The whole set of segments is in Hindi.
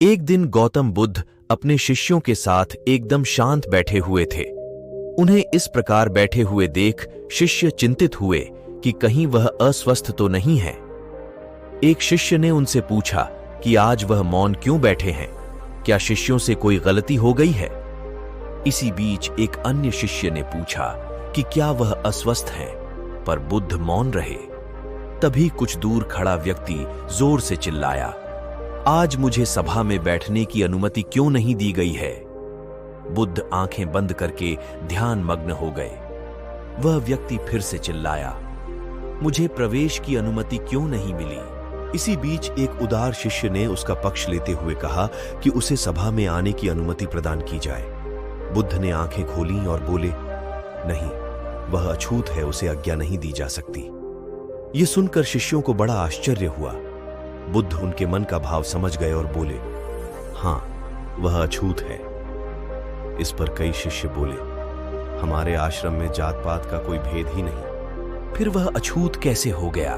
एक दिन गौतम बुद्ध अपने शिष्यों के साथ एकदम शांत बैठे हुए थे। उन्हें इस प्रकार बैठे हुए देख शिष्य चिंतित हुए कि कहीं वह अस्वस्थ तो नहीं है। एक शिष्य ने उनसे पूछा कि आज वह मौन क्यों बैठे हैं, क्या शिष्यों से कोई गलती हो गई है? इसी बीच एक अन्य शिष्य ने पूछा कि क्या वह अस्वस्थ हैं, पर बुद्ध मौन रहे। तभी कुछ दूर खड़ा व्यक्ति जोर से चिल्लाया, आज मुझे सभा में बैठने की अनुमति क्यों नहीं दी गई है? बुद्ध आंखें बंद करके ध्यान मग्न हो गए। वह व्यक्ति फिर से चिल्लाया, मुझे प्रवेश की अनुमति क्यों नहीं मिली? इसी बीच एक उदार शिष्य ने उसका पक्ष लेते हुए कहा कि उसे सभा में आने की अनुमति प्रदान की जाए। बुद्ध ने आंखें खोलीं और बोले, नहीं, वह अछूत है, उसे आज्ञा नहीं दी जा सकती। यह सुनकर शिष्यों को बड़ा आश्चर्य हुआ। बुद्ध उनके मन का भाव समझ गए और बोले, हां, वह अछूत है। इस पर कई शिष्य बोले, हमारे आश्रम में जात पात का कोई भेद ही नहीं, फिर वह अछूत कैसे हो गया?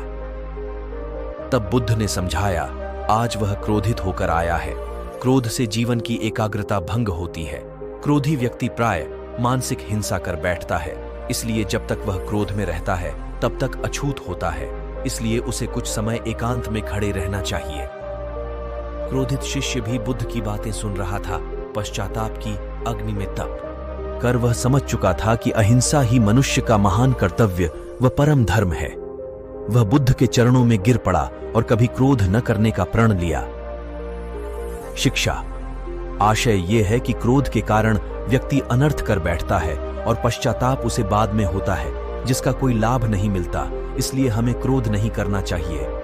तब बुद्ध ने समझाया, आज वह क्रोधित होकर आया है। क्रोध से जीवन की एकाग्रता भंग होती है। क्रोधी व्यक्ति प्राय मानसिक हिंसा कर बैठता है, इसलिए जब तक वह क्रोध में रहता है तब तक अछूत होता है। इसलिए उसे कुछ समय एकांत में खड़े रहना चाहिए। क्रोधित शिष्य भी बुद्ध की बातें सुन रहा था। पश्चाताप की अग्नि में तप कर वह समझ चुका था कि अहिंसा ही मनुष्य का महान कर्तव्य व परम धर्म है। वह बुद्ध के चरणों में गिर पड़ा और कभी क्रोध न करने का प्रण लिया। शिक्षा आशय यह है कि क्रोध के कारण व्यक्ति अनर्थ कर बैठता है और पश्चाताप उसे बाद में होता है, जिसका कोई लाभ नहीं मिलता। इसलिए हमें क्रोध नहीं करना चाहिए।